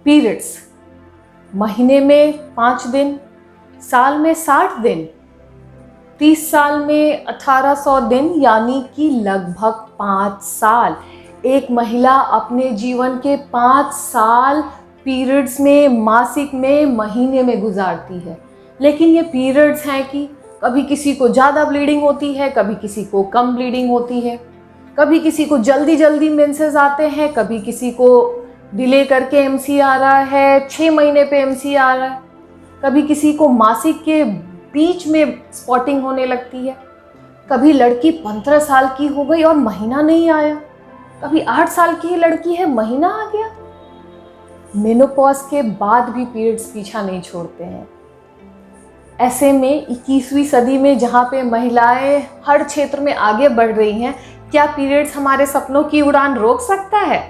Periods महीने में 5 दिन, साल में 60 दिन, 30 साल में 1800 दिन, यानी कि लगभग 5 साल। एक महिला अपने जीवन के 5 साल पीरियड्स में, मासिक में, महीने में गुजारती है। लेकिन ये पीरियड्स हैं कि कभी किसी को ज़्यादा ब्लीडिंग होती है, कभी किसी को कम ब्लीडिंग होती है, कभी किसी को जल्दी जल्दी मेंसेस आते हैं, कभी किसी को डिले करके एमसी आ रहा है, 6 महीने पे एमसी आ रहा है, कभी किसी को मासिक के बीच में स्पॉटिंग होने लगती है, कभी लड़की 15 साल की हो गई और महीना नहीं आया, कभी 8 साल की ही लड़की है, महीना आ गया। मेनोपॉज के बाद भी पीरियड्स पीछा नहीं छोड़ते हैं। ऐसे में 21वीं सदी में जहाँ पे महिलाएं हर क्षेत्र में आगे बढ़ रही हैं, क्या पीरियड्स हमारे सपनों की उड़ान रोक सकता है?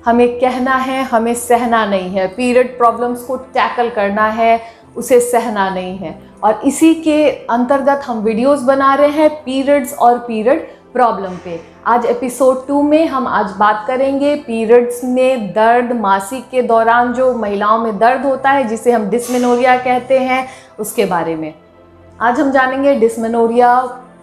हमें कहना है, हमें सहना नहीं है। पीरियड प्रॉब्लम्स को टैकल करना है, उसे सहना नहीं है। और इसी के अंतर्गत हम वीडियोस बना रहे हैं पीरियड्स और पीरियड प्रॉब्लम पे। आज एपिसोड 2 में हम आज बात करेंगे पीरियड्स में दर्द, मासिक के दौरान जो महिलाओं में दर्द होता है जिसे हम डिस्मेनोरिया कहते हैं, उसके बारे में। आज हम जानेंगे डिस्मेनोरिया,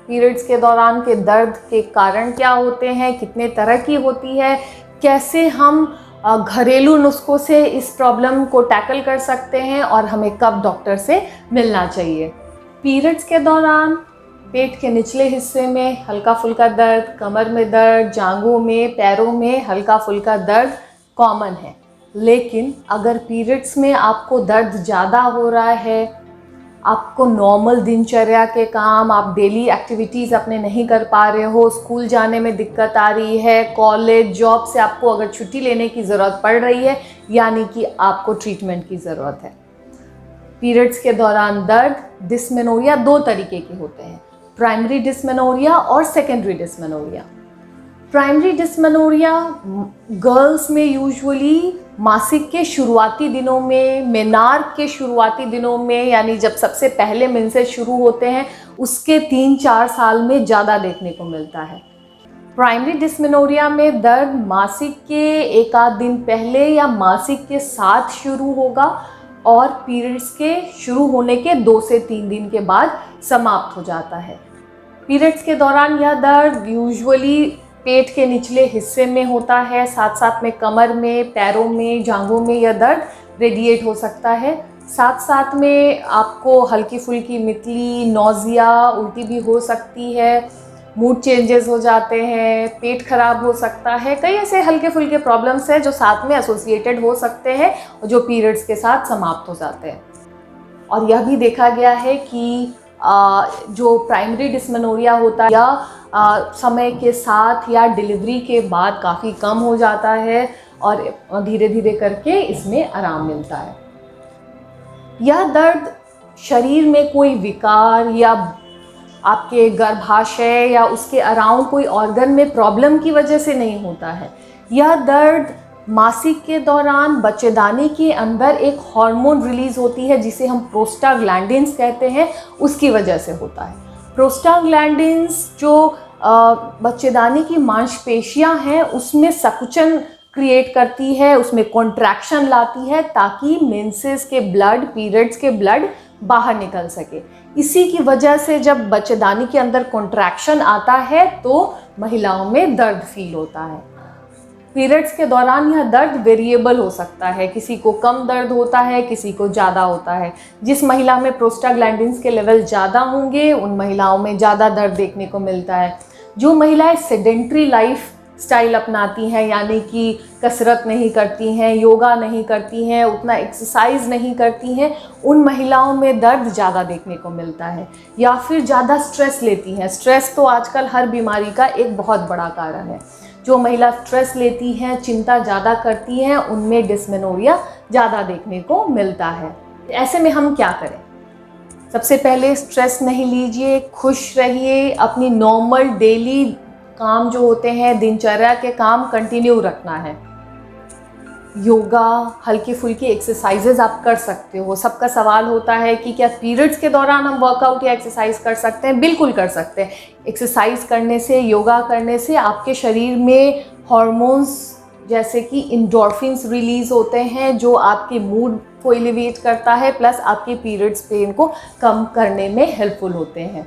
पीरियड्स के दौरान के दर्द के कारण क्या होते हैं, कितने तरह की होती है, कैसे हम घरेलू नुस्खों से इस प्रॉब्लम को टैकल कर सकते हैं और हमें कब डॉक्टर से मिलना चाहिए। पीरियड्स के दौरान पेट के निचले हिस्से में हल्का फुल्का दर्द, कमर में दर्द, जांघों में, पैरों में हल्का फुल्का दर्द कॉमन है। लेकिन अगर पीरियड्स में आपको दर्द ज़्यादा हो रहा है, आपको नॉर्मल दिनचर्या के काम, आप डेली एक्टिविटीज़ अपने नहीं कर पा रहे हो, स्कूल जाने में दिक्कत आ रही है, कॉलेज, जॉब से आपको अगर छुट्टी लेने की ज़रूरत पड़ रही है, यानी कि आपको ट्रीटमेंट की ज़रूरत है। पीरियड्स के दौरान दर्द, डिस्मेनोरिया 2 तरीके के होते हैं, प्राइमरी डिस्मेनोरिया और secondary dysmenorrhoea. Primary dysmenorrhoea girls में यूजुअली मासिक के शुरुआती दिनों में, मेनार्क के शुरुआती दिनों में, यानी जब सबसे पहले मेंसेस शुरू होते हैं उसके 3-4 साल में ज़्यादा देखने को मिलता है। प्राइमरी डिस्मेनोरिया में दर्द मासिक के 1-8 दिन पहले या मासिक के साथ शुरू होगा और पीरियड्स के शुरू होने के 2 से 3 दिन के बाद समाप्त हो जाता है। पीरियड्स के दौरान यह दर्द यूजुअली पेट के निचले हिस्से में होता है, साथ साथ में कमर में, पैरों में, जांघों में यह दर्द रेडिएट हो सकता है। साथ साथ में आपको हल्की फुल्की मितली, नौजिया, उल्टी भी हो सकती है, मूड चेंजेस हो जाते हैं, पेट खराब हो सकता है। कई ऐसे हल्के फुल्के प्रॉब्लम्स हैं जो साथ में एसोसिएटेड हो सकते हैं और जो पीरियड्स के साथ समाप्त हो जाते हैं। और यह भी देखा गया है कि जो प्राइमरी डिस्मेनोरिया होता है या समय के साथ या डिलीवरी के बाद काफ़ी कम हो जाता है और धीरे धीरे करके इसमें आराम मिलता है। यह दर्द शरीर में कोई विकार या आपके गर्भाशय या उसके अराउंड कोई ऑर्गन में प्रॉब्लम की वजह से नहीं होता है। यह दर्द मासिक के दौरान बच्चेदानी के अंदर एक हार्मोन रिलीज होती है जिसे हम प्रोस्टाग्लैंडिन्स कहते हैं, उसकी वजह से होता है। प्रोस्टाग्लैंडिन्स जो बच्चेदानी की मांसपेशियां हैं उसमें संकुचन क्रिएट करती है, उसमें कॉन्ट्रैक्शन लाती है ताकि मेंसेस के ब्लड, पीरियड्स के ब्लड बाहर निकल सके। इसी की वजह से जब बच्चेदानी के अंदर कॉन्ट्रैक्शन आता है तो महिलाओं में दर्द फील होता है। पीरियड्स के दौरान यह दर्द वेरिएबल हो सकता है, किसी को कम दर्द होता है, किसी को ज़्यादा होता है। जिस महिला में प्रोस्टाग्लैंडिन्स के लेवल ज़्यादा होंगे उन महिलाओं में ज़्यादा दर्द देखने को मिलता है। जो महिलाएं सेडेंट्री लाइफ स्टाइल अपनाती हैं, यानी कि कसरत नहीं करती हैं, योगा नहीं करती हैं, उतना एक्सरसाइज नहीं करती हैं, उन महिलाओं में दर्द ज़्यादा देखने को मिलता है। या फिर ज़्यादा स्ट्रेस लेती हैं। स्ट्रेस तो आजकल हर बीमारी का एक बहुत बड़ा कारण है। जो महिला स्ट्रेस लेती हैं, चिंता ज़्यादा करती हैं, उनमें डिस्मेनोरिया ज़्यादा देखने को मिलता है। ऐसे में हम क्या करें? सबसे पहले स्ट्रेस नहीं लीजिए, खुश रहिए, अपनी नॉर्मल डेली काम जो होते हैं, दिनचर्या के काम कंटिन्यू रखना है। योगा, हल्की फुल्की एक्सरसाइजेज आप कर सकते हो। सबका सवाल होता है कि क्या पीरियड्स के दौरान हम वर्कआउट या एक्सरसाइज कर सकते हैं? बिल्कुल कर सकते हैं। एक्सरसाइज करने से, योगा करने से आपके शरीर में हार्मोन्स जैसे कि इंडोर्फिन्स रिलीज़ होते हैं जो आपके मूड को एलिवेट करता है, प्लस आपके पीरियड्स पेन को कम करने में हेल्पफुल होते हैं।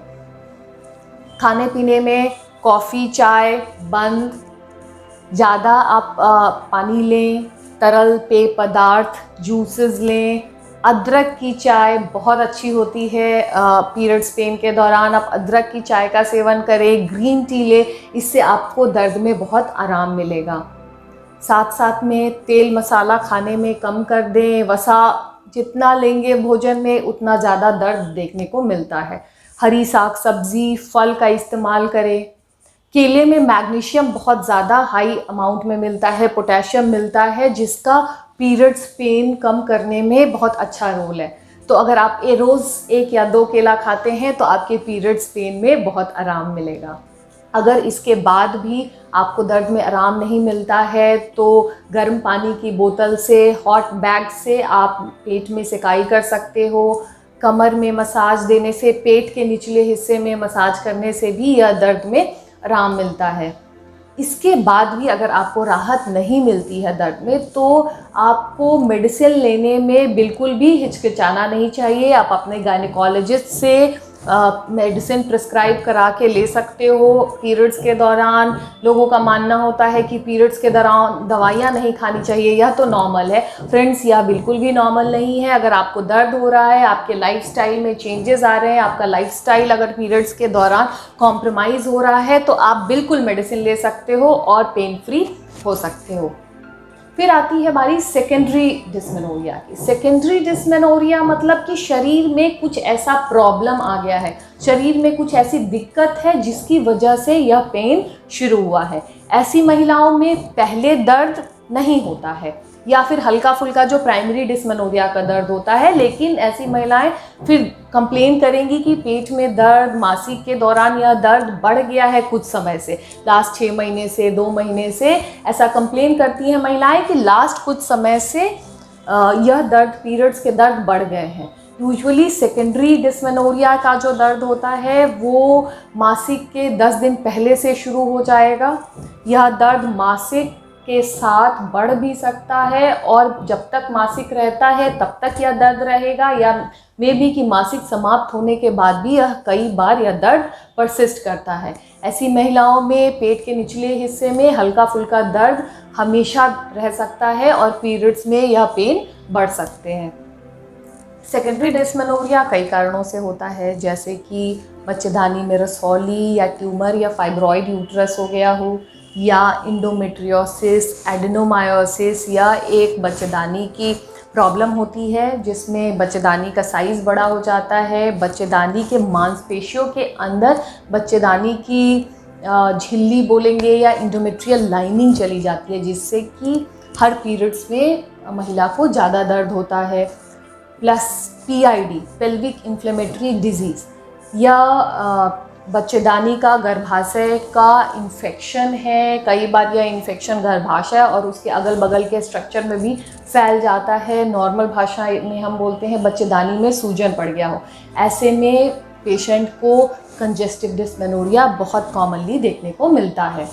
खाने पीने में कॉफ़ी चाय बंद, ज़्यादा आप पानी लें, तरल पेय पदार्थ जूसेस लें। अदरक की चाय बहुत अच्छी होती है पीरियड्स पेन के दौरान, आप अदरक की चाय का सेवन करें, ग्रीन टी लें, इससे आपको दर्द में बहुत आराम मिलेगा। साथ साथ में तेल मसाला खाने में कम कर दें, वसा जितना लेंगे भोजन में उतना ज़्यादा दर्द देखने को मिलता है। हरी साग सब्जी फल का इस्तेमाल करें। केले में मैग्नीशियम बहुत ज़्यादा हाई अमाउंट में मिलता है, पोटेशियम मिलता है, जिसका पीरियड्स पेन कम करने में बहुत अच्छा रोल है। तो अगर आप रोज़ 1 या 2 केला खाते हैं तो आपके पीरियड्स पेन में बहुत आराम मिलेगा। अगर इसके बाद भी आपको दर्द में आराम नहीं मिलता है तो गर्म पानी की बोतल से, हॉट बैग से आप पेट में सिकाई कर सकते हो। कमर में मसाज देने से, पेट के निचले हिस्से में मसाज करने से भी यह दर्द में आराम मिलता है। इसके बाद भी अगर आपको राहत नहीं मिलती है दर्द में तो आपको मेडिसिन लेने में बिल्कुल भी हिचकिचाना नहीं चाहिए। आप अपने गायनेकोलॉजिस्ट से मेडिसिन प्रिस्क्राइब करा के ले सकते हो। पीरियड्स के दौरान लोगों का मानना होता है कि पीरियड्स के दौरान दवाइयाँ नहीं खानी चाहिए, यह तो नॉर्मल है। फ्रेंड्स, यह बिल्कुल भी नॉर्मल नहीं है। अगर आपको दर्द हो रहा है, आपके लाइफस्टाइल में चेंजेस आ रहे हैं, आपका लाइफस्टाइल अगर पीरियड्स के दौरान कॉम्प्रोमाइज़ हो रहा है तो आप बिल्कुल मेडिसिन ले सकते हो और पेन फ्री हो सकते हो। फिर आती है हमारी सेकेंडरी डिस्मेनोरिया की। सेकेंडरी डिस्मेनोरिया मतलब कि शरीर में कुछ ऐसा प्रॉब्लम आ गया है, शरीर में कुछ ऐसी दिक्कत है जिसकी वजह से यह पेन शुरू हुआ है। ऐसी महिलाओं में पहले दर्द नहीं होता है या फिर हल्का फुल्का जो प्राइमरी डिस्मेनोरिया का दर्द होता है, लेकिन ऐसी महिलाएं फिर कंप्लेन करेंगी कि पेट में दर्द, मासिक के दौरान यह दर्द बढ़ गया है कुछ समय से, लास्ट 6 महीने से, 2 महीने से ऐसा कंप्लेन करती हैं महिलाएं कि लास्ट कुछ समय से यह दर्द, पीरियड्स के दर्द बढ़ गए हैं। यूजुअली सेकेंडरी डिस्मेनोरिया का जो दर्द होता है वो मासिक के 10 दिन पहले से शुरू हो जाएगा। यह दर्द मासिक के साथ बढ़ भी सकता है और जब तक मासिक रहता है तब तक यह दर्द रहेगा, या मे बी कि मासिक समाप्त होने के बाद भी कई बार यह दर्द परसिस्ट करता है। ऐसी महिलाओं में पेट के निचले हिस्से में हल्का फुल्का दर्द हमेशा रह सकता है और पीरियड्स में यह पेन बढ़ सकते हैं। सेकेंडरी डिस्मेनोरिया कई कारणों से होता है, जैसे कि बच्चेदानी में रसौली या ट्यूमर या फाइब्रॉइड यूट्रस हो गया हो, या इंडोमेट्रियोसिस, एडेनोमायोसिस, या एक बच्चेदानी की प्रॉब्लम होती है जिसमें बच्चेदानी का साइज़ बड़ा हो जाता है, बच्चेदानी के मांसपेशियों के अंदर बच्चेदानी की झिल्ली बोलेंगे या इंडोमेट्रियल लाइनिंग चली जाती है, जिससे कि हर पीरियड्स में महिला को ज़्यादा दर्द होता है। Plus PID, pelvic inflammatory disease, या बच्चेदानी का गर्भाशय का इन्फेक्शन है। कई बार यह इन्फेक्शन गर्भाशय और उसके अगल बगल के स्ट्रक्चर में भी फैल जाता है। नॉर्मल भाषा में हम बोलते हैं बच्चेदानी में सूजन पड़ गया हो। ऐसे में पेशेंट को कंजेस्टिव डिस्मेनोरिया बहुत कॉमनली देखने को मिलता है।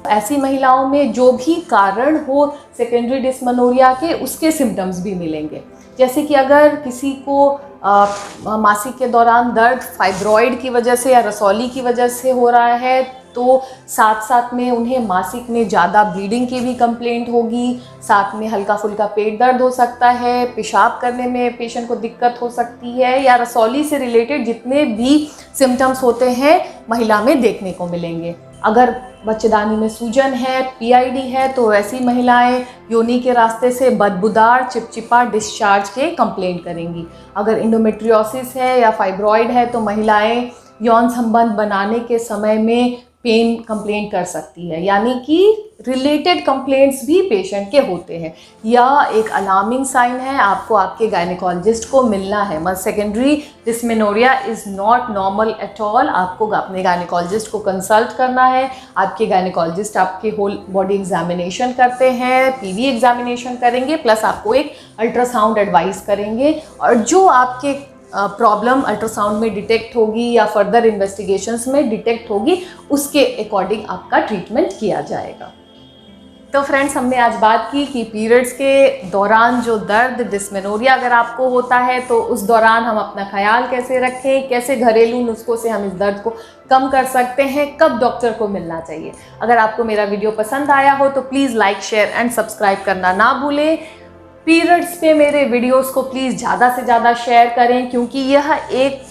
ऐसी महिलाओं में जो भी कारण हो सेकेंडरी डिस्मेनोरिया के, उसके सिम्टम्स भी मिलेंगे। जैसे कि अगर किसी को मासिक के दौरान दर्द फाइब्रॉइड की वजह से या रसौली की वजह से हो रहा है तो साथ साथ में उन्हें मासिक में ज़्यादा ब्लीडिंग की भी कंप्लेंट होगी, साथ में हल्का फुल्का पेट दर्द हो सकता है, पेशाब करने में पेशेंट को दिक्कत हो सकती है, या रसौली से रिलेटेड जितने भी सिम्टम्स होते हैं महिला में देखने को मिलेंगे। अगर बच्चेदानी में सूजन है, PID है, तो ऐसी महिलाएं योनि के रास्ते से बदबूदार चिपचिपा डिस्चार्ज के कंप्लेंट करेंगी। अगर इंडोमेट्रियोसिस है या फाइब्रॉइड है तो महिलाएं यौन संबंध बनाने के समय में पेन कंप्लेंट कर सकती है, यानी कि रिलेटेड कंप्लेंट्स भी पेशेंट के होते हैं। यह एक अलार्मिंग साइन है, आपको आपके गायनेकोलॉजिस्ट को मिलना है। Secondary dysmenorrhoea is not normal at all. आपको अपने गायनेकोलॉजिस्ट को कंसल्ट करना है। आपके गायनेकोलॉजिस्ट आपके होल बॉडी एग्जामिनेशन करते हैं, PV एग्जामिनेशन करेंगे, प्लस आपको एक अल्ट्रासाउंड एडवाइस करेंगे, और जो आपके प्रॉब्लम अल्ट्रासाउंड में डिटेक्ट होगी या फर्दर इन्वेस्टिगेशंस में डिटेक्ट होगी, उसके अकॉर्डिंग आपका ट्रीटमेंट किया जाएगा। तो फ्रेंड्स, हमने आज बात की कि पीरियड्स के दौरान जो दर्द, डिस्मेनोरिया अगर आपको होता है तो उस दौरान हम अपना ख्याल कैसे रखें, कैसे घरेलू नुस्खों से हम इस दर्द को कम कर सकते हैं, कब डॉक्टर को मिलना चाहिए। अगर आपको मेरा वीडियो पसंद आया हो तो please like, share and subscribe करना ना भूलें। पीरियड्स पे मेरे वीडियोस को प्लीज़ ज़्यादा से ज़्यादा शेयर करें, क्योंकि यह एक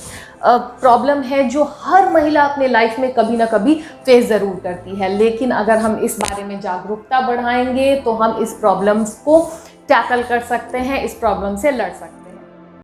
प्रॉब्लम है जो हर महिला अपने लाइफ में कभी ना कभी फेस ज़रूर करती है। लेकिन अगर हम इस बारे में जागरूकता बढ़ाएंगे तो हम इस प्रॉब्लम्स को टैकल कर सकते हैं, इस प्रॉब्लम से लड़ सकते हैं।